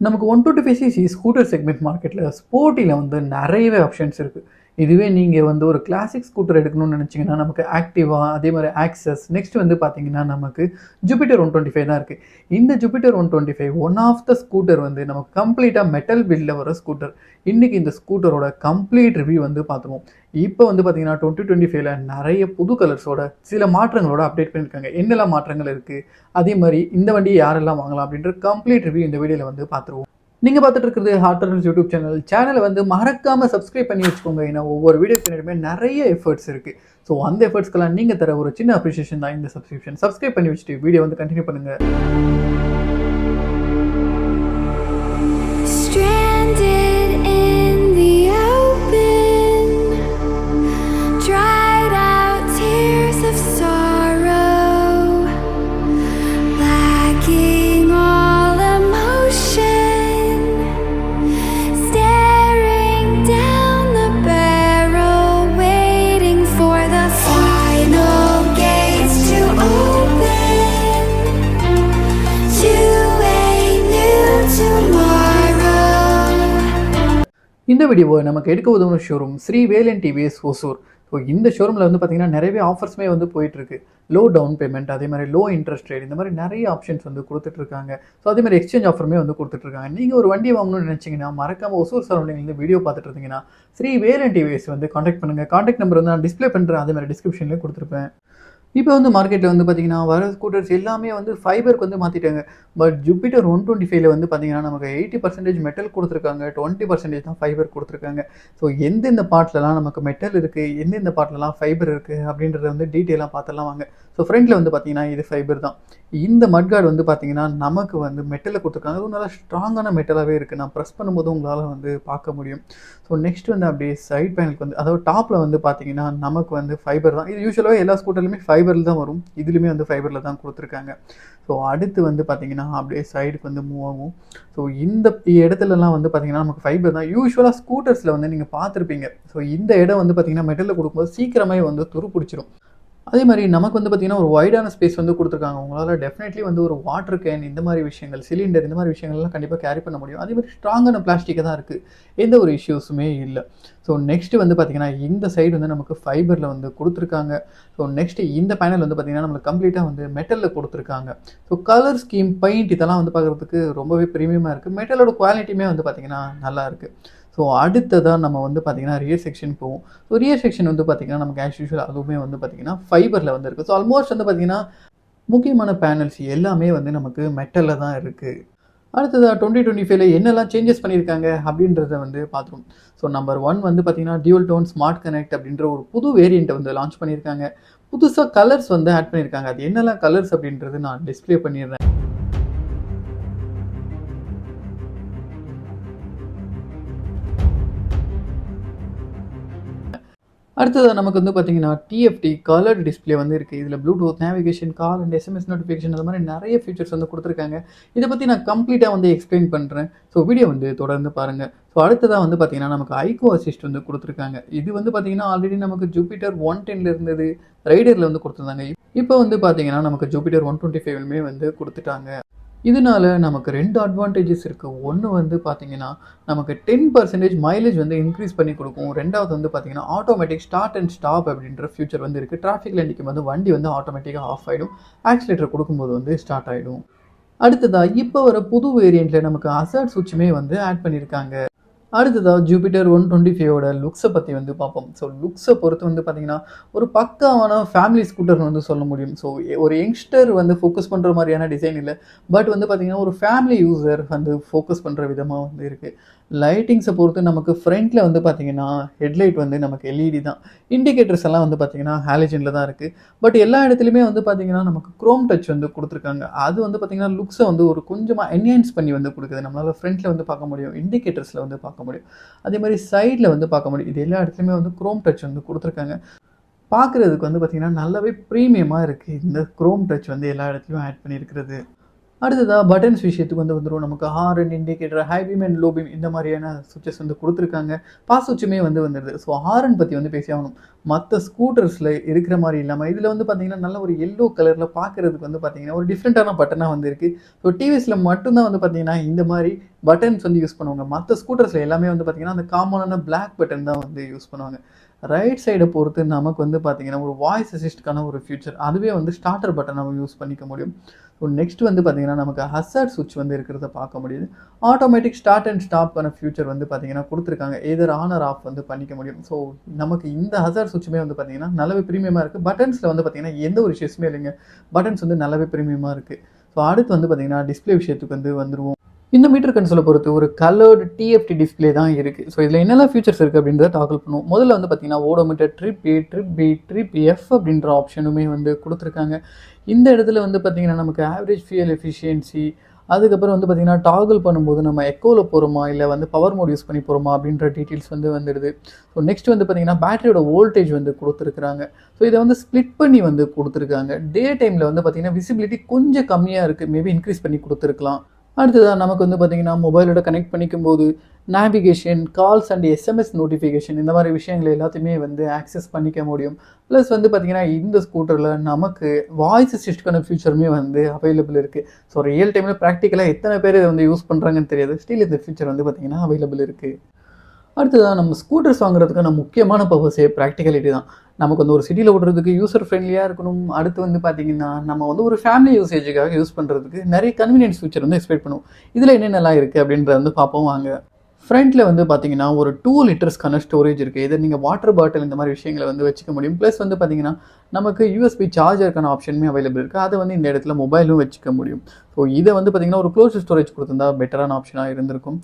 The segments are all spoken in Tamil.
நமக்கு 125 சிசி ஸ்கூட்டர் செக்மெண்ட் மார்க்கெட்டில் ஸ்போர்ட்டியில் வந்து நிறையவே ஆப்ஷன்ஸ் இருக்குது. இதுவே நீங்கள் வந்து ஒரு கிளாசிக் ஸ்கூட்டர் எடுக்கணும்னு நினச்சிங்கன்னா நமக்கு ஆக்டிவா, அதே மாதிரி ஆக்சஸ், நெக்ஸ்ட் வந்து பார்த்தீங்கன்னா நமக்கு ஜூபிட்டர் 125 தான் இருக்குது. இந்த Jupiter 125 one of the scooter வந்து நமக்கு கம்ப்ளீட்டாக மெட்டல் பில்டில் வர ஸ்கூட்டர். இன்றைக்கி இந்த ஸ்கூட்டரோட கம்ப்ளீட் ரிவ்யூ வந்து பார்த்துருவோம். இப்போ வந்து பார்த்தீங்கன்னா 2025ல நிறைய புது கலர்ஸோட சில மாற்றங்களோட அப்டேட் பண்ணியிருக்காங்க. என்னெல்லாம் மாற்றங்கள் இருக்குது, அதே மாதிரி இந்த வண்டியை யாரெல்லாம் வாங்கலாம் அப்படின்ற கம்ப்ளீட் ரிவ்யூ இந்த வீடியோவில் வந்து பார்த்துருவோம். நீங்கள் பார்த்துட்டு இருக்கிறது ஹார்ட் டர்ன்ஸ் யூடியூப் சேனலை வந்து மறக்காமல் சப்ஸ்கிரைப் பண்ணி வச்சுக்கோங்க. ஏன்னா ஒவ்வொரு வீடியோ பின்னாடியுமே நிறைய எஃபர்ட்ஸ் இருக்குது. ஸோ அந்த எஃபர்ட்ஸ்க்கெல்லாம் நீங்கள் தர ஒரு சின்ன அப்ரிஷியேஷன் தான் இந்த சப்ஸ்கிரைப் பண்ணி வச்சுட்டு வீடியோ வந்து கண்டினியூ பண்ணுங்கள். இந்த வீடியோவை நமக்கு எடுக்க உதவும் showroom Shri Velan TVS Hosur. So இந்த ஷோரூமில் வந்து பார்த்தீங்கன்னா நிறையவே ஆஃபர்ஸுமே வந்து போயிட்டுருக்கு. லோ டவுன் பேமெண்ட், அதே மாதிரி லோ இன்ட்ரெஸ்ட் ரேட், இந்த மாதிரி நிறைய ஆப்ஷன்ஸ் வந்து கொடுத்துட்ருக்காங்க. ஸோ அதே மாதிரி எக்ஸ்சேஞ்ச் ஆஃபருமே வந்து கொடுத்துட்ருக்காங்க. நீங்கள் ஒரு வண்டி வாங்கணும்னு நினச்சிங்கன்னா மறக்காமல் ஒசூர் சரௌண்டிங்லேருந்து வீடியோ பார்த்துட்டு இருந்தீங்கன்னா ஸ்ரீ வேலன் டிவிஎஸ் வந்து காண்டாக்ட் பண்ணுங்கள். காண்டாக்ட் நம்பர் வந்து நான் டிஸ்பிளே பண்ணுறேன், அதே மாதிரி டிஸ்கிரிப்ஷன்லேயும் கொடுத்துருப்பேன். இப்போ வந்து மார்க்கெட்டில் வந்து பார்த்தீங்கன்னா வர ஸ்கூட்டர்ஸ் எல்லாமே வந்து ஃபைபருக்கு வந்து மாற்றிட்டாங்க. பட் ஜூபிட்டர் 125ல வந்து பார்த்தீங்கன்னா நமக்கு 80% மெட்டல் கொடுத்துருக்காங்க, 20% தான் ஃபைபர் கொடுத்துருக்காங்க. ஸோ எந்தெந்த பார்ட்லலாம் நமக்கு மெட்டல் இருக்குது, எந்தெந்த பார்ட்லலாம் ஃபைபர் இருக்குது அப்படின்றத வந்து டீட்டெயிலாக பார்த்துலாம் வாங்க. ஸோ ஃப்ரண்ட்டில் வந்து பார்த்தீங்கன்னா இது ஃபைபர் தான். இந்த மட்கார்டு வந்து பார்த்தீங்கன்னா நமக்கு வந்து மெட்டலில் கொடுத்துருக்காங்க. அதுவும் நல்லா ஸ்ட்ராங்கான மெட்டலாகவே இருக்குது. நான் ப்ரெஸ் பண்ணும்போது உங்களால் வந்து பார்க்க முடியும். ஸோ நெக்ஸ்ட் வந்து அப்படியே சைட் பேனலுக்கு வந்து, அதாவது டாப்பில் வந்து பார்த்தீங்கன்னா நமக்கு வந்து ஃபைபர் தான். இது யூஸ்வலாகவே எல்லா ஸ்கூட்டர்லையுமே ஃபைபரில் தான் வரும். இதுலேயுமே வந்து ஃபைபரில் தான் கொடுத்துருக்காங்க. ஸோ அடுத்து வந்து பார்த்தீங்கன்னா அப்படியே சைடுக்கு வந்து மூவ் ஆகும். ஸோ இந்த இடத்துலலாம் வந்து பார்த்தீங்கன்னா நமக்கு ஃபைபர் தான். யூஸ்வலாக ஸ்கூட்டர்ஸில் வந்து நீங்கள் பார்த்துருப்பீங்க. ஸோ இந்த இடம் வந்து பார்த்தீங்கன்னா மெட்டலில் கொடுக்கும்போது சீக்கிரமே வந்து துரு பிடிச்சிரும். அதே மாதிரி நமக்கு வந்து பார்த்திங்கன்னா ஒரு வைடான ஸ்பேஸ் வந்து கொடுத்துருக்காங்க. உங்களால் டெஃபினெட்லி வந்து ஒரு வாட்டர் கேன், இந்த மாதிரி விஷயங்கள், சிலிண்டர், இந்த மாதிரி விஷயங்கள்லாம் கண்டிப்பாக கேரி பண்ண முடியும். அதே மாதிரி ஸ்ட்ராங்கான பிளாஸ்டிக்காக தான் இருக்குது, எந்த ஒரு இஷ்யூஸுமே இல்லை. ஸோ நெக்ஸ்ட்டு வந்து பார்த்திங்கன்னா இந்த சைடு வந்து நமக்கு ஃபைபரில் வந்து கொடுத்துருக்காங்க. ஸோ நெக்ஸ்ட்டு இந்த பேனல் வந்து பார்த்திங்கன்னா நம்மளுக்கு கம்ப்ளீட்டாக வந்து மெட்டலில் கொடுத்துருக்காங்க. ஸோ கலர் ஸ்கீம், பெயிண்ட் இதெல்லாம் வந்து பார்க்குறதுக்கு ரொம்பவே ப்ரீமியமாக இருக்குது. மெட்டலோட குவாலிட்டியுமே வந்து பார்த்திங்கன்னா நல்லா இருக்குது. ஸோ அடுத்ததாக நம்ம வந்து பார்த்திங்கன்னா ரியர் செக்ஷன் போவோம். ஸோ ரியர் செக்ஷன் வந்து பார்த்திங்கன்னா நமக்கு ஆஸ் யூஷுவல் அதுவுமே வந்து பார்த்திங்கன்னா ஃபைபரில் வந்து இருக்குது. ஸோ ஆல்மோஸ்ட் வந்து பார்த்திங்கன்னா முக்கியமான பேனல்ஸ் எல்லாமே வந்து நமக்கு மெட்டலில் தான் இருக்குது. அடுத்ததாக 2025ல என்னெல்லாம் சேஞ்சஸ் பண்ணியிருக்காங்க அப்படின்றத வந்து பார்த்துருவோம். ஸோ நம்பர் 1 வந்து பார்த்திங்கன்னா டியூல் டோன் ஸ்மார்ட் கனெக்ட் அப்படின்ற ஒரு புது வேரியண்ட்டை வந்து லான்ச் பண்ணியிருக்காங்க. புதுசாக கலர்ஸ் வந்து ஆட் பண்ணியிருக்காங்க. அது என்னெல்லாம் கலர்ஸ் அப்படின்றது நான் டிஸ்பிளே பண்ணிடுறேன். அடுத்தது நமக்கு வந்து பார்த்தீங்கன்னா டிஎஃப்டி கலர்டு டிஸ்பிளே வந்து இருக்குது. இதில் Bluetooth, navigation, call and SMS notification, அந்த மாதிரி நிறைய ஃபீச்சர்ஸ் வந்து கொடுத்துருக்காங்க. இதை பற்றி நான் கம்ப்ளீட்டாக வந்து எக்ஸ்பிளைன் பண்ணுறேன். ஸோ வீடியோ வந்து தொடர்ந்து பாருங்கள். ஸோ அடுத்ததாக வந்து பார்த்தீங்கன்னா நமக்கு ஐகோ அசிஸ்ட் வந்து கொடுத்துருக்காங்க. இது வந்து பார்த்தீங்கன்னா ஆல்ரெடி நமக்கு ஜூபிட்டர் 110ல இருந்தது, ரைடரில் வந்து கொடுத்துருந்தாங்க. இப்போ வந்து பார்த்தீங்கன்னா நமக்கு ஜூபிட்டர் 125லுமே வந்து கொடுத்துட்டாங்க. இதனால நமக்கு 2 அட்வான்டேஜஸ் இருக்குது. ஒன்று வந்து பார்த்தீங்கன்னா நமக்கு 10% மைலேஜ் வந்து இன்க்ரீஸ் பண்ணி கொடுக்கும். ரெண்டாவது வந்து பார்த்தீங்கன்னா ஆட்டோமேட்டிக் ஸ்டார்ட் அண்ட் ஸ்டாப் அப்படின்ற ஃபியூச்சர் வந்து இருக்குது. டிராஃபிக்கில் நிற்கும் போது வண்டி வந்து ஆட்டோமேட்டிக்காக ஆஃப் ஆகிடும், ஆக்சிலேட்டர் கொடுக்கும்போது வந்து ஸ்டார்ட் ஆகிடும். அடுத்ததாக இப்போ வர புது வேரியண்ட்டில் நமக்கு அசர்ட் சுவிட்சுமே வந்து ஆட் பண்ணியிருக்காங்க. அடுத்ததாக ஜூபிட்டர் 125ஓட லுக்ஸை பற்றி வந்து பார்ப்போம். ஸோ லுக்ஸை பொறுத்து வந்து பார்த்திங்கன்னா ஒரு பக்காவான ஃபேமிலி ஸ்கூட்டர்னு வந்து சொல்ல முடியும். ஸோ ஒரு யங்ஸ்டர் வந்து ஃபோக்கஸ் பண்ணுற மாதிரியான டிசைன் இல்லை, பட் வந்து பார்த்திங்கன்னா ஒரு ஃபேமிலி யூஸர் வந்து ஃபோக்கஸ் பண்ணுற விதமாக வந்து இருக்குது. லைட்டிங்ஸை பொறுத்து நமக்கு ஃப்ரண்ட்டில் வந்து பார்த்திங்கன்னா ஹெட்லைட் வந்து நமக்கு எல்இடி தான். இண்டிகேட்டர்ஸ் எல்லாம் வந்து பார்த்திங்கன்னா ஹாலஜனில் தான் இருக்குது. பட் எல்லா இடத்துலையுமே வந்து பார்த்திங்கன்னா நமக்கு குரோம் டச் வந்து கொடுத்துருக்காங்க. அது வந்து பார்த்திங்கன்னா லுக்ஸை வந்து ஒரு கொஞ்சமாக என்ஹான்ஸ் பண்ணி வந்து கொடுக்குது. நம்மளால் ஃப்ரண்ட்டில் வந்து பார்க்க முடியும், இண்டிகேட்டர்ஸில் வந்து பார்க்க முடியும், அதே மாதிரி சைடில் வந்து பார்க்க முடியும். இது எல்லா இடத்துலையுமே வந்து குரோம் டச் வந்து கொடுத்துருக்காங்க. பார்க்குறதுக்கு வந்து பார்த்திங்கன்னா நல்லாவே ப்ரீமியமாக இருக்குது இந்த குரோம் டச் வந்து எல்லா இடத்துலையும் ஆட் பண்ணியிருக்கிறது. அடுத்ததாக பட்டன்ஸ் விஷயத்துக்கு வந்துடும். நமக்கு horn, indicator, high beam and low beam இந்த மாதிரியான சுவிச்சஸ் வந்து கொடுத்துருக்காங்க. பாஸ் சுவிட்சுமே வந்துடுது. ஸோ ஹாரன் பற்றி வந்து பேசி ஆகணும். மற்ற ஸ்கூட்டர்ஸில் இருக்கிற மாதிரி இல்லாமல் இதில் வந்து பார்த்தீங்கன்னா நல்ல ஒரு எல்லோ கலரில் பார்க்குறதுக்கு வந்து பார்த்தீங்கன்னா ஒரு டிஃப்ரெண்ட்டான பட்டனாக வந்து இருக்குது. ஸோ டிவிஎஸில் மட்டும்தான் வந்து பார்த்தீங்கன்னா இந்த மாதிரி பட்டன்ஸ் வந்து யூஸ் பண்ணுவாங்க. மற்ற ஸ்கூட்டர்ஸில் எல்லாமே வந்து பார்த்தீங்கன்னா அந்த காமனான பிளாக் பட்டன் தான் வந்து யூஸ் பண்ணுவாங்க. ரைட் சைடை பொறுத்து நமக்கு வந்து பார்த்தீங்கன்னா ஒரு வாய்ஸ் அசிஸ்ட்கான ஒரு ஃபியூச்சர், அதுவே வந்து ஸ்டார்டர் பட்டன் நம்ம யூஸ் பண்ணிக்க முடியும். ஸோ நெக்ஸ்ட் வந்து பார்த்தீங்கன்னா நமக்கு ஹசார்ட் சுவிட்ச் வந்து இருக்கிறத பார்க்க முடியுது. ஆட்டோமேட்டிக் ஸ்டார்ட் அண்ட் ஸ்டாப்பான ஃபியூச்சர் வந்து பார்த்தீங்கன்னா கொடுத்துருக்காங்க. எதர் ஆன் ஆர் ஆஃப் வந்து பண்ணிக்க முடியும். ஸோ நமக்கு இந்த ஹசார்ட் சுவிட்சுமே வந்து பார்த்தீங்கன்னா நல்லாவே ப்ரீமியமாக இருக்குது. பட்டன்ஸில் வந்து பார்த்தீங்கன்னா எந்த ஒரு இஷ்யூஸுமே இல்லைங்க. பட்டன்ஸ் வந்து நல்லாவே ப்ரீமியமாக இருக்குது. ஸோ அடுத்து வந்து பார்த்தீங்கன்னா டிஸ்பிளே விஷயத்துக்கு வந்து வந்துருவோம். இந்த மீட்டர் கன்சோலை பொறுத்து ஒரு கலர்டு டிஎஃப்டி டிஸ்பிளே தான் இருக்குது. ஸோ இதில் என்னெல்லாம் ஃபீச்சர்ஸ் இருக்குது அப்படின்றத டாக்கிள் பண்ணுவோம். முதல்ல வந்து பார்த்தீங்கன்னா odometer, trip A, trip B, trip F அப்படின்ற ஆப்ஷனுமே வந்து கொடுத்துருக்காங்க. இந்த இடத்துல வந்து பார்த்தீங்கன்னா நமக்கு ஆவரேஜ் ஃபியூயல் எஃபிஷியன்சி, அதுக்கப்புறம் வந்து பார்த்தீங்கன்னா டாகிள் பண்ணும்போது நம்ம எக்கோவில் போகிறோமா இல்லை வந்து பவர் மோட் யூஸ் பண்ணி போகிறோமா அப்படின்ற டீட்டெயில்ஸ் வந்து வந்துடுது. ஸோ நெக்ஸ்ட் வந்து பார்த்தீங்கன்னா பேட்டரியோட வோல்டேஜ் வந்து கொடுத்துருக்குறாங்க. ஸோ இதை வந்து ஸ்ப்ளிட் பண்ணி வந்து கொடுத்துருக்காங்க. டே டைமில் வந்து பார்த்தீங்கன்னா விசிபிலிட்டி கொஞ்சம் கம்மியாக இருக்குது, மேபி இன்க்ரீஸ் பண்ணி கொடுத்துருக்கலாம். அடுத்ததாக நமக்கு வந்து பார்த்திங்கன்னா மொபைலோட கனெக்ட் பண்ணிக்கும் போது navigation, calls and SMS notification இந்த மாதிரி விஷயங்கள் எல்லாத்தையுமே வந்து ஆக்சஸ் பண்ணிக்க முடியும். ப்ளஸ் வந்து பார்த்திங்கன்னா இந்த ஸ்கூட்டரில் நமக்கு வாய்ஸ் அசிஸ்ட்கான ஃபியூச்சருமே வந்து அவைலபிள் இருக்குது. ஸோ ரியல் டைமில் ப்ராக்டிக்கலாக எத்தனை பேர் இதை வந்து யூஸ் பண்ணுறாங்கன்னு தெரியாது. ஸ்டில் இந்த ஃபியூச்சர் வந்து பார்த்திங்கன்னா அவைலபிள் இருக்குது. அடுத்ததாக நம்ம ஸ்கூட்டர்ஸ் வாங்குறதுக்கான முக்கியமான பர்பஸே ப்ராக்டிகலிட்டி தான். நமக்கு வந்து ஒரு சிட்டியில் ஓடுறதுக்கு யூசர் ஃப்ரெண்ட்லியாக இருக்கணும். அடுத்து வந்து பார்த்திங்கன்னா நம்ம வந்து ஒரு ஃபேமிலி யூசேஜுக்காக யூஸ் பண்ணுறதுக்கு நிறைய கன்வீனியன்ஸ் ஃபீச்சர் வந்து எக்ஸ்பெக்ட் பண்ணுவோம். இதில் என்னென்னலாம் இருக்குது அப்படின்றத வந்து பார்ப்போம் வாங்க. ஃப்ரண்ட்டில் வந்து பார்த்தீங்கன்னா ஒரு 2 லிட்டர்ஸ்க்கான ஸ்டோரேஜ் இருக்குது. இதை நீங்கள் வாட்டர் பாட்டில் இந்த மாதிரி விஷயங்களை வந்து வச்சுக்க முடியும். ப்ளஸ் வந்து பார்த்தீங்கன்னா நமக்கு யூஎஸ்பி சார்ஜருக்கான ஆப்ஷனுமே அவைலபிள் இருக்குது. அதை வந்து இந்த இடத்துல மொபைலும் வச்சுக்க முடியும். ஸோ இதை வந்து பார்த்தீங்கன்னா ஒரு க்ளோஸ் ஸ்டோரேஜ் கொடுத்துருந்தா பெட்டரான ஆப்ஷனாக இருந்திருக்கும்.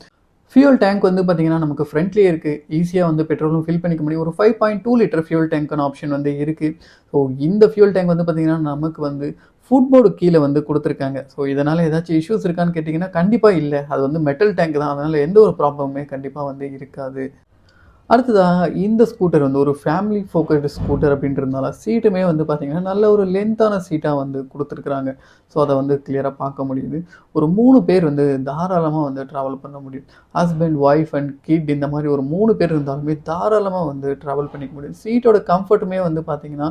ஃபியூல் டேங்க் வந்து பார்த்தீங்கன்னா நமக்கு ஃப்ரண்ட்லேயே இருக்குது. ஈஸியாக வந்து பெட்ரோலும் ஃபில் பண்ணிக்க முடியும். ஒரு 5.2 லிட்டர் ஃபியூல் டேங்க்கான ஆப்ஷன் வந்து இருக்குது. ஸோ இந்த ஃபியூல் டேங்க் வந்து பார்த்தீங்கன்னா நமக்கு வந்து ஃபுட் போர்டு கீழே வந்து கொடுத்துருக்காங்க. ஸோ இதனால் ஏதாச்சும் இஷ்யூஸ் இருக்கான்னு கேட்டிங்கன்னா கண்டிப்பாக இல்லை. அது வந்து மெட்டல் டேங்க் தான். அதனால் எந்த ஒரு ப்ராப்ளமுமே கண்டிப்பாக வந்து இருக்காது. அடுத்ததாக இந்த ஸ்கூட்டர் வந்து ஒரு ஃபேமிலி ஃபோக்கஸ்டு ஸ்கூட்டர் அப்படின்றதுனால சீட்டுமே வந்து பார்த்திங்கன்னா நல்ல ஒரு லென்த்தான சீட்டாக வந்து கொடுத்துருக்குறாங்க. ஸோ அதை வந்து கிளியராக பார்க்க முடியுது. ஒரு 3 பேர் வந்து தாராளமாக வந்து ட்ராவல் பண்ண முடியும். ஹஸ்பண்ட், ஒய்ஃப் அண்ட் கிட் இந்த மாதிரி ஒரு 3 பேர் இருந்தாலுமே தாராளமாக வந்து ட்ராவல் பண்ணிக்க முடியும். சீட்டோட கம்ஃபர்ட்டுமே வந்து பார்த்திங்கன்னா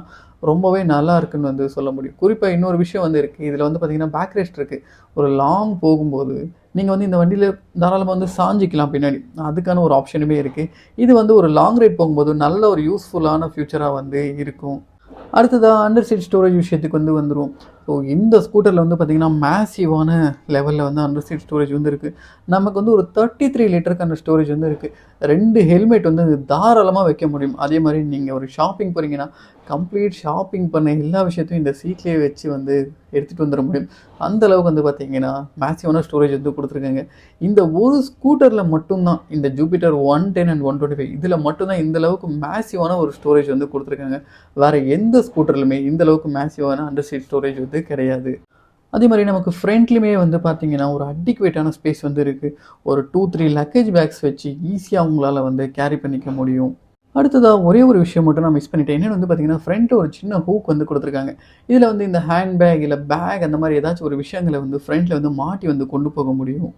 ரொம்பவே நல்லா இருக்குன்னு வந்து சொல்ல முடியும். குறிப்பாக இன்னொரு விஷயம் வந்து இருக்குது. இதில் வந்து பார்த்திங்கன்னா பேக் ரெஸ்ட் இருக்குது. ஒரு லாங் போகும்போது நீங்கள் வந்து இந்த வண்டியில் தாராளமாக வந்து சாஞ்சிக்கலாம் பின்னாடி. அதுக்கான ஒரு ஆப்ஷனுமே இருக்குது. இது வந்து ஒரு லாங் ரைட் போகும்போது நல்ல ஒரு யூஸ்ஃபுல்லான ஃபியூச்சராக வந்து இருக்கும். அடுத்ததாக அண்டர் சீட் ஸ்டோரேஜ் விஷயத்துக்கு வந்து வந்துடும். ஸோ இந்த ஸ்கூட்டரில் வந்து பார்த்திங்கன்னா மேசிவான லெவலில் வந்து அண்டர் சீட் ஸ்டோரேஜ் வந்து இருக்குது. நமக்கு வந்து ஒரு 33 லிட்டருக்கான ஸ்டோரேஜ் வந்து இருக்குது. 2 ஹெல்மெட் வந்து தாராளமாக வைக்க முடியும். அதே மாதிரி நீங்கள் ஒரு ஷாப்பிங் போகிறீங்கன்னா கம்ப்ளீட் ஷாப்பிங் பண்ண எல்லா விஷயத்தையும் இந்த சீட்லேயே வச்சு வந்து எடுத்துகிட்டு வந்துட முடியும். அந்தளவுக்கு வந்து பார்த்திங்கன்னா மேசிவான ஸ்டோரேஜ் வந்து கொடுத்துருக்காங்க. இந்த ஒரு ஸ்கூட்டரில் மட்டும்தான், இந்த ஜூபிட்டர் 110 அண்ட் 125 இதில் மட்டும்தான் இந்தளவுக்கு மேசிவான ஒரு ஸ்டோரேஜ் வந்து கொடுத்துருக்காங்க. வேறு எந்த ஸ்கூட்டர்லையுமே இந்தளவுக்கு மேசிவான அண்டர் சீட் ஸ்டோரேஜ் வந்து கிடையாது. அதே மாதிரி நமக்கு ஃப்ரண்ட்லேயுமே வந்து பார்த்திங்கன்னா ஒரு அடிக்குவேட்டான ஸ்பேஸ் வந்து இருக்குது. ஒரு 2-3 லக்கேஜ் பேக்ஸ் வச்சு ஈஸியாக உங்களால் வந்து கேரி பண்ணிக்க முடியும். அடுத்ததாக ஒரே ஒரு விஷயம் மட்டும் நான் மிஸ் பண்ணிட்டேன். என்னென்னு வந்து பார்த்திங்கன்னா ஃப்ரண்ட்டில் ஒரு சின்ன ஹூக் வந்து கொடுத்துருக்காங்க. இதில் வந்து இந்த ஹேண்ட் பேக் இல்லை பேக் அந்த மாதிரி ஏதாச்சும் ஒரு விஷயங்களை வந்து ஃப்ரண்ட்டில் வந்து மாட்டி வந்து கொண்டு போக முடியும்.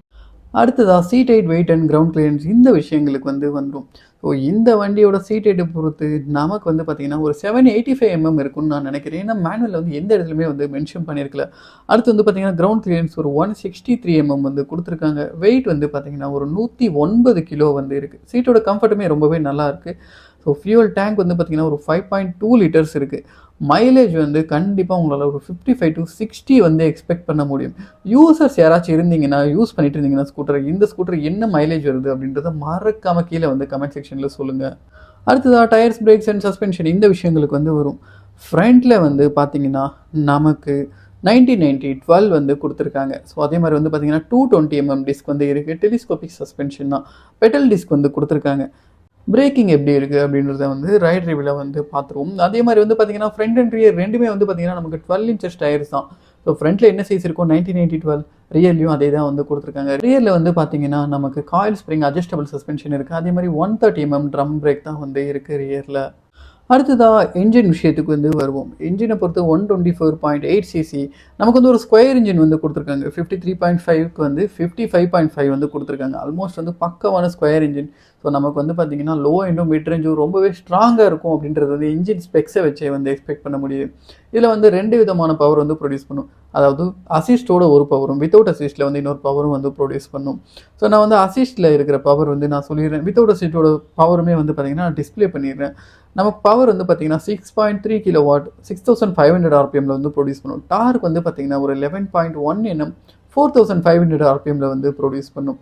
அடுத்ததாக seat height, weight and ground clearance இந்த விஷயங்களுக்கு வந்து வந்துடும். ஸோ இந்த வண்டியோட சீட் ஹைட்டை பொறுத்து நமக்கு வந்து பார்த்திங்கன்னா ஒரு 785 mm இருக்குன்னு நான் நினைக்கிறேன். ஏன்னா மேனுவலில் வந்து எந்த இடத்துலையுமே வந்து மென்ஷன் பண்ணியிருக்கல. அடுத்து வந்து பார்த்திங்கன்னா கிரவுண்ட் கிளியரன்ஸ் ஒரு 163 mm வந்து கொடுத்துருக்காங்க. வெயிட் வந்து பார்த்திங்கன்னா ஒரு 109 கிலோ வந்து இருக்குது. சீட்டோட கம்ஃபர்ட்டுமே ரொம்பவே நல்லா இருக்குது. ஸோ ஃபியூல் டேங்க் வந்து பார்த்திங்கன்னா ஒரு 5.2 லிட்டர்ஸ் இருக்குது. மைலேஜ் வந்து கண்டிப்பாக உங்களால் ஒரு 55 to 60 வந்து எக்ஸ்பெக்ட் பண்ண முடியும். யூசர்ஸ் யாராச்சும் இருந்தீங்கன்னா, யூஸ் பண்ணிட்டு இருந்தீங்கன்னா ஸ்கூட்டர், இந்த ஸ்கூட்டர் என்ன மைலேஜ் வருது அப்படின்றத மறக்காமல் கீழே வந்து கமெண்ட் செக்ஷனில் சொல்லுங்கள். அடுத்ததாக டயர்ஸ், பிரேக்ஸ் அண்ட் சஸ்பென்ஷன் இந்த விஷயங்களுக்கு வந்து வரும். ஃப்ரண்ட்டில் வந்து பார்த்திங்கன்னா நமக்கு 90/90/12 வந்து கொடுத்துருக்காங்க. ஸோ அதே மாதிரி வந்து பார்த்திங்கன்னா 220 mm டிஸ்க் வந்து இருக்குது. டெலிஸ்கோபிக் சஸ்பென்ஷன் தான். பெட்டல் டிஸ்க் வந்து கொடுத்துருக்காங்க. பிரேக்கிங் எப்படி இருக்குது அப்படின்றத வந்து ரைட் ரிவ்யூவில் வந்து பார்த்துருவோம். அதே மாதிரி வந்து பார்த்திங்கன்னா ஃப்ரண்ட் அண்ட் ரியர் ரெண்டுமே வந்து பார்த்திங்கன்னா நமக்கு 12 inches டயர்ஸ் தான். ஸோ ஃப்ரண்ட்டில் என்ன சைஸ் இருக்கும் 90/90/12, ரியர்லையும் அதே தான் வந்து கொடுத்துருக்காங்க. ரியரில் வந்து பார்த்திங்கன்னா நமக்கு காயில் ஸ்ப்ரிங் அட்ஜஸ்டபிள் சஸ்பென்ஷன் இருக்குது. அதே மாதிரி 130 mm ட்ரம் பிரேக் தான் வந்து இருக்குது ரியரில். அடுத்ததாக என்ஜின் விஷயத்துக்கு வந்து வருவோம். என்ஜினை பொறுத்து 124.8 சிசி நமக்கு வந்து ஒரு ஸ்கொயர் இன்ஜின் வந்து கொடுத்துருக்காங்க. 53.5க்கு வந்து 55.5 வந்து கொடுத்துருக்காங்க. ஆல்மோஸ்ட் வந்து பக்கவான ஸ்கொயர் இன்ஜின். ஸோ நமக்கு வந்து பார்த்திங்கன்னா லோ எண்டும் மிட் ரேஞ்சும் ரொம்பவே ஸ்ட்ராங்காக இருக்கும் அப்படின்றது வந்து இன்ஜின் ஸ்பெக்ஸை வச்சே வந்து எக்ஸ்பெக்ட் பண்ண முடியுது. இதில் வந்து 2 விதமான பவர் வந்து ப்ரொடியூஸ் பண்ணும். அதாவது அசிஸ்டோட ஒரு பவரும் வித்தவுட் அசிஸ்ட்டில் வந்து இன்னொரு பவரும் வந்து ப்ரொடியூஸ் பண்ணும். ஸோ நான் வந்து அசிஸ்ட்டில் இருக்கிற பவர் வந்து நான் சொல்லிடுறேன். வித்தவுட் அசிஸ்டோட பவருமே வந்து பார்த்திங்கன்னா டிஸ்பிளே பண்ணிடுறேன். நமக்கு பவர் வந்து பார்த்திங்கன்னா 6.3 கிலோவாட் 6500 ஆர்பிஎம்மில் வந்து ப்ரொடியூஸ் பண்ணும். டார்க் வந்து பார்த்திங்கன்னா ஒரு 11.1 Nm 4500 ஆர்பிஎம்மில் வந்து ப்ரொடியூஸ் பண்ணும்.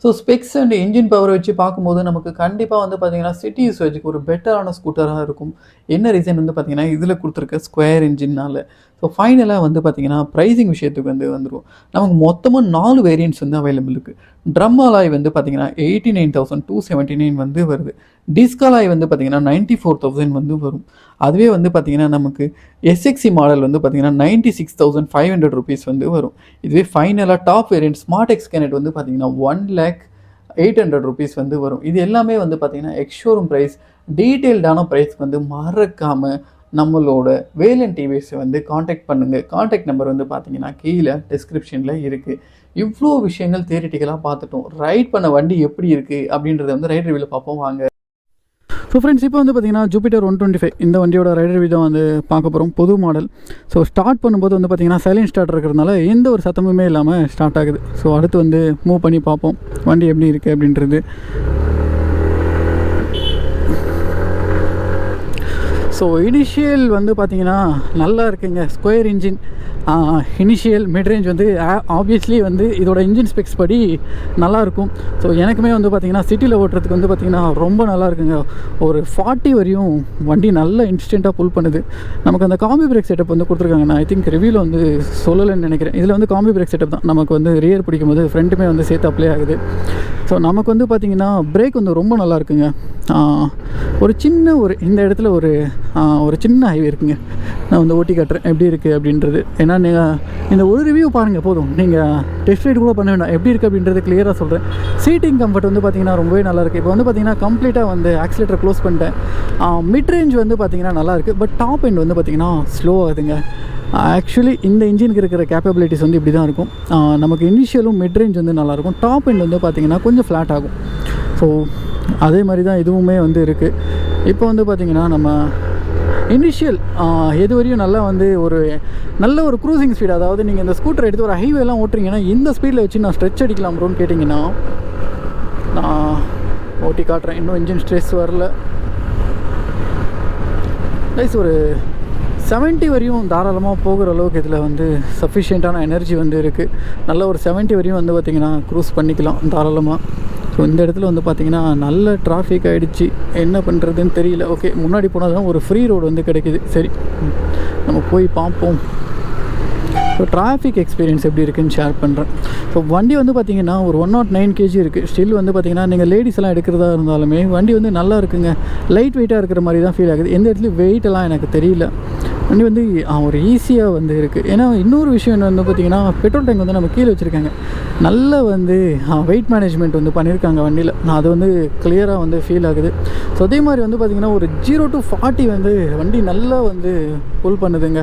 ஸோ ஸ்பெக்ஸ் அண்ட் இன்ஜின் பவரை வச்சு பார்க்கும்போது நமக்கு கண்டிப்பாக வந்து பார்த்திங்கன்னா சிட்டி யூசேஜுக்கு ஒரு பெட்டரான ஸ்கூட்டராக இருக்கும். என்ன ரீசன் வந்து பார்த்திங்கன்னா இதில் கொடுத்துருக்க ஸ்கொயர் இன்ஜின்னால். ஸோ ஃபைனலாக வந்து பார்த்திங்கன்னா ப்ரைஸிங் விஷயத்துக்கு வந்துடும். நமக்கு மொத்தமாக 4 வேரியன்ட்ஸ் வந்து அவைலபிள் இருக்குது. ட்ரம் அலாய் வந்து பார்த்திங்கன்னா 89,279 வந்து வருது. டிஸ்க் அலாய் வந்து பார்த்திங்கன்னா 94,000 வந்து வரும். அதுவே வந்து பார்த்திங்கன்னா நமக்கு எஸ்எக்ஸி மாடல் வந்து பார்த்திங்கன்னா 96,500 ருபீஸ் வந்து வரும். இதுவே ஃபைனலாக top variant smart X cannot வந்து பார்த்திங்கன்னா 1,08,000 ருபீஸ் வந்து வரும். இது எல்லாமே வந்து பார்த்திங்கன்னா எக்ஸ்ஷோரூம் ப்ரைஸ். டீட்டெயில்டான ப்ரைஸ் வந்து மறக்காமல் நம்மளோட வேலன் டிவிஎஸை வந்து காண்டாக்ட் பண்ணுங்கள். காண்டாக்ட் நம்பர் வந்து பார்த்தீங்கன்னா கீழே டிஸ்கிரிப்ஷனில் இருக்குது. இவ்வளோ விஷயங்கள் தியரிட்டிக்கலாக பார்த்துட்டோம். ரைட் பண்ண வண்டி எப்படி இருக்குது அப்படின்றத வந்து ரைட் ரிவ்யூவில் பார்ப்போம் வாங்க. ஸோ ஃப்ரெண்ட்ஸ், இப்போ வந்து பார்த்தீங்கன்னா ஜூபிட்டர் 125 இந்த வண்டியோட ரைடர் ரிவ்யூ தான் வந்து பார்க்க போகிறோம். புது மாடல். ஸோ ஸ்டார்ட் பண்ணும்போது வந்து பார்த்தீங்கன்னா சைலண்ட் ஸ்டார்ட் இருக்கிறதுனால எந்த ஒரு சத்தமுமே இல்லாமல் ஸ்டார்ட் ஆகுது. ஸோ அடுத்து வந்து மூவ் பண்ணி பார்ப்போம் வண்டி எப்படி இருக்குது அப்படின்றது. ஸோ இனிஷியல் வந்து பார்த்திங்கன்னா நல்லா இருக்குங்க. ஸ்கொயர் இன்ஜின் இனிஷியல் மிட்ரேஞ்ச் வந்து ஆப்வியஸ்லி வந்து இதோட இன்ஜின் ஸ்பெக்ஸ் படி நல்லாயிருக்கும். ஸோ எனக்குமே வந்து பார்த்திங்கன்னா சிட்டியில் ஓட்டுறதுக்கு வந்து பார்த்திங்கன்னா ரொம்ப நல்லா இருக்குங்க. ஒரு 40 வரையும் வண்டி நல்லா இன்ஸ்டண்ட்டாக புல் பண்ணுது. நமக்கு அந்த காம்பி பிரேக் செட்டப் வந்து கொடுத்துருக்காங்க. நான் ஐ திங்க் ரிவ்யூவில் வந்து சொல்லலைன்னு நினைக்கிறேன். இதில் வந்து காம்பி பிரேக் செட்டப் தான். நமக்கு வந்து ரியர் பிடிக்கும் போது ஃப்ரண்ட்டுமே வந்து சேர்த்து அப்ளை ஆகுது. ஸோ நமக்கு வந்து பார்த்திங்கன்னா பிரேக் வந்து ரொம்ப நல்லா இருக்குங்க. ஒரு சின்ன இந்த இடத்துல ஒரு சின்ன ஹைவே இருக்குங்க. நான் வந்து ஓட்டி காட்டுறேன் எப்படி இருக்குது அப்படின்றது. ஏன்னா நீங்கள் இந்த ஒரு ரிவ்யூ பாருங்கள் போதும், நீங்கள் டெஸ்ட் ரைட் கூட பண்ண வேண்டாம். எப்படி இருக்குது அப்படின்றது கிளியராக சொல்கிறேன். சீட்டிங் கம்ஃபர்ட் வந்து பார்த்திங்கன்னா ரொம்பவே நல்லாயிருக்கு. இப்போ வந்து பார்த்திங்கன்னா கம்ப்ளீட்டாக வந்து ஆக்சிலேட்டர் க்ளோஸ் பண்ணிட்டேன். மிட் ரேஞ்ச் வந்து பார்த்திங்கன்னா நல்லாயிருக்கு. பட் டாப் எண்ட் வந்து பார்த்திங்கன்னா ஸ்லோ ஆகுதுங்க. ஆக்சுவலி இந்த இன்ஜினுக்கு இருக்கிற கேப்பபிலிட்டிஸ் வந்து இப்படி தான் இருக்கும். நமக்கு இனிஷியலும் மிட் ரேஞ்ச் வந்து நல்லாயிருக்கும். டாப் எண்ட் வந்து பார்த்திங்கன்னா கொஞ்சம் ஃப்ளாட் ஆகும். ஸோ அதே மாதிரி தான் இதுவுமே வந்து இருக்குது. இப்போ வந்து பார்த்திங்கன்னா நம்ம இனிஷியல் எது வரையும் நல்லா வந்து நல்ல ஒரு க்ரூசிங் ஸ்பீட். அதாவது நீங்கள் இந்த ஸ்கூட்டர் எடுத்து ஒரு ஹைவேலாம் ஓட்டுறீங்கன்னா இந்த ஸ்பீடில் வச்சு நான் ஸ்ட்ரெச் அடிக்கலாம் ப்ரோன்னு கேட்டிங்கன்னா நான் ஓட்டி காட்டுறேன். இன்னும் இன்ஜின் ஸ்ட்ரெஸ் வரல. ப்ளஸ் ஒரு 70 வரையும் தாராளமாக போகிற அளவுக்கு இதில் வந்து சஃபிஷியண்ட்டான எனர்ஜி வந்து இருக்குது. நல்ல ஒரு 70 வரையும் வந்து பார்த்திங்கன்னா க்ரூஸ் பண்ணிக்கலாம் தாராளமாக. ஸோ இந்த இடத்துல வந்து பார்த்திங்கன்னா நல்ல டிராஃபிக் ஆகிடுச்சு. என்ன பண்ணுறதுன்னு தெரியல. ஓகே, முன்னாடி போனால் தான் ஒரு ஃப்ரீ ரோடு வந்து கிடைக்கிது. சரி, நம்ம போய் பார்ப்போம். ஸோ டிராஃபிக் எக்ஸ்பீரியன்ஸ் எப்படி இருக்குதுன்னு ஷேர் பண்ணுறேன். ஸோ வண்டி வந்து பார்த்திங்கன்னா ஒரு 109 kg இருக்குது. ஸ்டில் வந்து பார்த்திங்கன்னா நீங்கள் லேடிஸ் எல்லாம் எடுக்கிறதா இருந்தாலுமே வண்டி வந்து நல்லா இருக்குங்க. லைட் வெயிட்டாக இருக்கிற மாதிரி தான் ஃபீல் ஆகுது. எந்த இடத்துலையும் வெயிட்டெல்லாம் எனக்கு தெரியல. வண்டி வந்து ஒரு ஈஸியாக வந்து இருக்குது. ஏன்னா இன்னொரு விஷயம் என்ன வந்து பார்த்திங்கன்னா பெட்ரோல் டேங்க் வந்து நம்ம கீழே வச்சுருக்காங்க. நல்ல வந்து வெயிட் மேனேஜ்மெண்ட் வந்து பண்ணியிருக்காங்க வண்டியில். நான் அது வந்து கிளியராக வந்து ஃபீல் ஆகுது. ஸோ அதே மாதிரி வந்து பார்த்திங்கன்னா ஒரு 0 to 40 வந்து வண்டி நல்லா வந்து புல் பண்ணுதுங்க.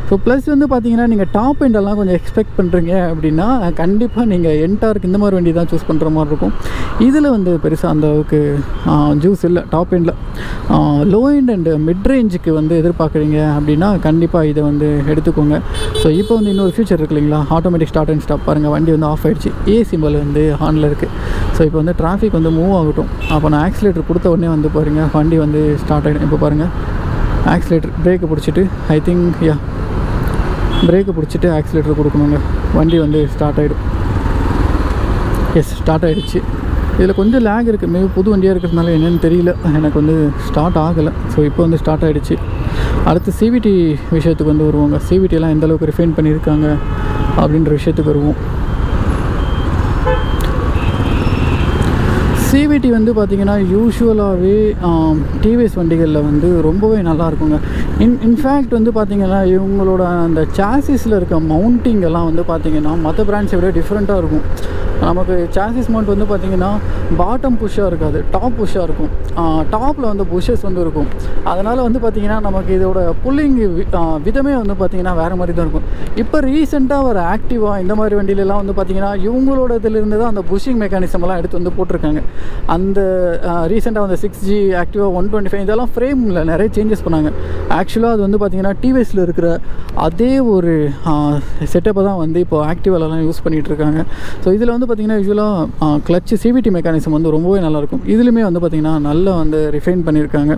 ஸோ ப்ளஸ் வந்து பார்த்திங்கன்னா நீங்கள் டாப் எண்டெல்லாம் கொஞ்சம் எக்ஸ்பெக்ட் பண்ணுறீங்க அப்படின்னா கண்டிப்பாக நீங்கள் என்டார்க்கு இந்த மாதிரி வண்டி தான் சூஸ் பண்ணுற மாதிரி இருக்கும். இதில் வந்து பெருசாக அந்த அளவுக்கு ஜூஸ் இல்லை டாப் எண்டில். லோ எண்ட் அண்டு மிட் ரேஞ்சுக்கு வந்து எதிர்பார்க்குறீங்க அப்படின்னா கண்டிப்பாக இதை வந்து எடுத்துக்கோங்க. ஸோ இப்போ வந்து இன்னொரு ஃபியூச்சர் இருக்கு இல்லைங்களா, ஆட்டோமேட்டிக் ஸ்டார்ட் அண்ட் ஸ்டாப். பாருங்கள் வண்டி வந்து ஆஃப் ஆகிடுச்சு. சிம்பல் வந்து ஆனில் இருக்குது. ஸோ இப்போ வந்து டிராஃபிக் வந்து மூவ் ஆகட்டும். அப்போ நான் ஆக்சிலேட்டர் கொடுத்த உடனே வந்து பாருங்கள் வண்டி வந்து ஸ்டார்ட் ஆகிடும். இப்போ பாருங்கள் ஆக்சிலேட்டர் பிரேக்கை பிடிச்சிட்டு ஐ திங்க் பிரேக்கை பிடிச்சிட்டு ஆக்சிலேட்டர் கொடுக்கணுங்க. வண்டி வந்து ஸ்டார்ட் ஆகிடும். எஸ், ஸ்டார்ட் ஆகிடுச்சு. இதில் கொஞ்சம் லேக் இருக்குது. மேபி புது வண்டியாக இருக்கிறதுனால என்னென்னு தெரியல, எனக்கு வந்து ஸ்டார்ட் ஆகலை. ஸோ இப்போ வந்து ஸ்டார்ட் ஆகிடுச்சு. அடுத்து சிவிடி விஷயத்துக்கு வந்து வருவாங்க. சிவிடியெல்லாம் எந்த அளவுக்கு ரிஃபைன் பண்ணியிருக்காங்க அப்படின்ற விஷயத்துக்கு வருவோம். சிவிடி வந்து பார்த்திங்கன்னா யூஷுவலாகவே டிவிஎஸ் வண்டிகளில் வந்து ரொம்பவே நல்லாயிருக்குங்க. இன்ஃபேக்ட் வந்து பார்த்திங்கன்னா இவங்களோட அந்த சாசிஸில் இருக்க மவுண்டிங் எல்லாம் வந்து பார்த்திங்கன்னா மற்ற பிராண்ட்ஸை விட டிஃப்ரெண்ட்டாக இருக்கும். நமக்கு சாசிஸ் மவுண்ட் வந்து பார்த்திங்கன்னா பாட்டம் புஷ்ஷாக இருக்காது, டாப் புஷ்ஷாக இருக்கும். டாப்பில் வந்து புஷ்ஷஸ் வந்து இருக்கும். அதனால் வந்து பார்த்திங்கன்னா நமக்கு இதோட புல்லிங் விதமே வந்து பார்த்திங்கன்னா வேறு மாதிரி தான் இருக்கும். இப்போ ரீசெண்டாக ஒரு ஆக்டிவா இந்த மாதிரி வண்டியிலலாம் வந்து பார்த்திங்கன்னா இவங்களோட இதிலிருந்து தான் அந்த புஷ்ஷிங் மெக்கானிசம்லாம் எடுத்து வந்து போட்டிருக்காங்க. அந்த ரீசெண்டாக வந்து 6G ஆக்டிவா 125 இதெல்லாம் ஃப்ரேமில் நிறைய சேஞ்சஸ் பண்ணாங்க. ஆக்சுவலாக அது வந்து பார்த்திங்கன்னா டிவிஎஸில் இருக்கிற அதே ஒரு செட்டப்பை தான் வந்து இப்போ ஆக்டிவாலலாம் யூஸ் பண்ணிகிட்டு இருக்காங்க. ஸோ இதில் வந்து பார்த்திங்கன்னா யூஸ்வலாக கிளச்சு சிவிடி மெக்கானிசம் வந்து ரொம்பவே நல்லாயிருக்கும். இதுலையுமே வந்து பார்த்திங்கன்னா நல்லா வந்து ரிஃபைன் பண்ணியிருக்காங்க.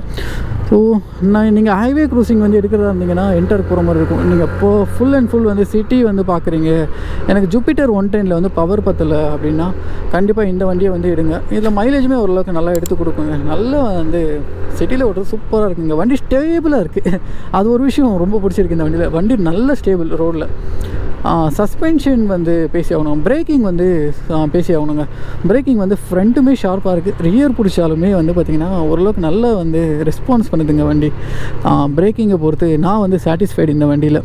ஸோ நீங்கள் ஹைவே க்ரூசிங் வந்து எடுக்கிறதா இருந்தீங்கன்னா என்டர் போகிற மாதிரி இருக்கும். நீங்கள் இப்போது ஃபுல் அண்ட் ஃபுல் வந்து சிட்டி வந்து பார்க்குறீங்க, எனக்கு ஜூபிட்டர் 110 வந்து பவர் பத்தலை அப்படின்னா கண்டிப்பாக இந்த வண்டியை வந்து எடுங்க. இதில் மைலேஜுமே ஓரளவுக்கு நல்லா எடுத்து கொடுக்குங்க. நல்லா வந்து சிட்டியில் ஓட்டுறது சூப்பராக இருக்குங்க. வண்டி ஸ்டேபிளாக இருக்குது. அது ஒரு விஷயம் ரொம்ப பிடிச்சிருக்கு இந்த வண்டியில். வண்டி நல்ல ஸ்டேபிள் ரோடில். சஸ்பென்ஷன் வந்து பேசி ஆகணும். பிரேக்கிங் வந்து பேசி ஆகணுங்க. பிரேக்கிங் வந்து ஃப்ரண்ட்டுமே ஷார்ப்பாக இருக்குது, ரியர் பிடிச்சாலுமே வந்து பார்த்திங்கன்னா ஓரளவுக்கு நல்லா வந்து ரெஸ்பான்ஸ் பண்ணுதுங்க வண்டி. பிரேக்கிங்கை பொறுத்து நான் வந்து சாட்டிஸ்ஃபைடு இந்த வண்டியில்.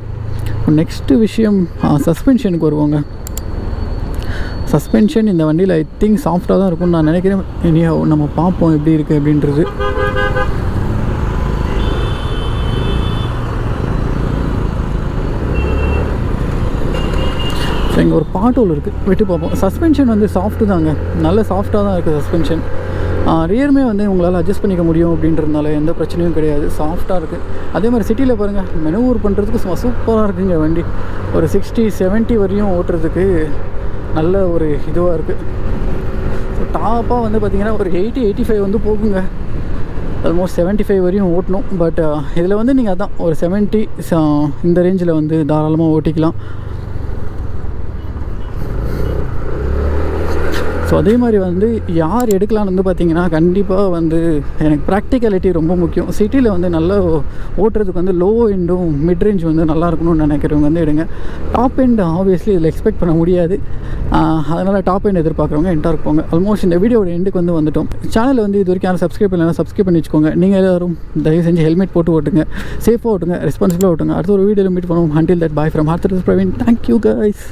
நெக்ஸ்ட்டு விஷயம் சஸ்பென்ஷனுக்கு வருவோங்க. சஸ்பென்ஷன் இந்த வண்டியில் ஐ திங்க் சாஃப்டாக தான் இருக்கும்னு நான் நினைக்கிறேன். இனியா நம்ம பார்ப்போம் எப்படி இருக்குது அப்படின்றது. இங்கே ஒரு பாட்டோல் இருக்குது, விட்டு பார்ப்போம். சஸ்பென்ஷன் வந்து சாஃப்ட்டு தாங்க, நல்ல சாஃப்டாக தான் இருக்குது சஸ்பென்ஷன். ரியருமே வந்து உங்களால் அட்ஜஸ்ட் பண்ணிக்க முடியும் அப்படின்றதுனால எந்த பிரச்சனையும் கிடையாது, சாஃப்டாக இருக்குது. அதே மாதிரி சிட்டியில் பாருங்கள், மெனுவர் பண்ணுறதுக்கு சூப்பராக இருக்குங்க வண்டி. ஒரு 60-70 வரையும் ஓட்டுறதுக்கு நல்ல ஒரு இதுவாக இருக்குது. ஸோ டாப்பாக வந்து பார்த்திங்கன்னா ஒரு 80-85 வந்து போகுங்க. ஆல்மோஸ்ட் 75 வரையும் ஓட்டணும். பட் இதில் வந்து நீங்கள் அதான் ஒரு 70 இந்த ரேஞ்சில் வந்து தாராளமாக ஓட்டிக்கலாம். ஸோ அதே மாதிரி வந்து யார் எடுக்கலான்னு வந்து பார்த்திங்கன்னா கண்டிப்பாக வந்து எனக்கு ப்ராக்டிகாலிட்டி ரொம்ப முக்கியம். சிட்டியில் வந்து நல்லா ஓட்டுறதுக்கு வந்து லோ எண்டும் மிட் ரேஞ்ச் வந்து நல்லா இருக்கணும்னு நினைக்கிறவங்க வந்து எடுங்க. டாப் எண்ட் ஆப்வியஸ்லி இதில் எக்ஸ்பெக்ட் பண்ண முடியாது. அதனால் டாப் எண்ட் எதிர்பார்க்குறவங்க என்டாக இருப்பாங்க. ஆல்மோஸ்ட் இந்த வீடியோட எண்டுக்கு வந்து வந்துட்டோம். சேனல் வந்து இது வரைக்கும் யாரும் சப்ஸ்கிரைப் பண்ணலைன்னா சப்ஸ்கிரைப் பண்ணி வச்சுக்கோங்க. நீங்கள் எல்லோரும் தயவு செஞ்சு ஹெல்மெட் போட்டு ஓட்டுங்க, சேஃபாக ஓட்டுங்க, ரெஸ்பான்சிபிளாக ஓட்டுங்க. அடுத்த ஒரு வீடியோவில் மீட் பண்ணுவோம். அன்டில் தட் பாய் ஃப்ரம் ஹார்த் பிரவீன். Thank you guys.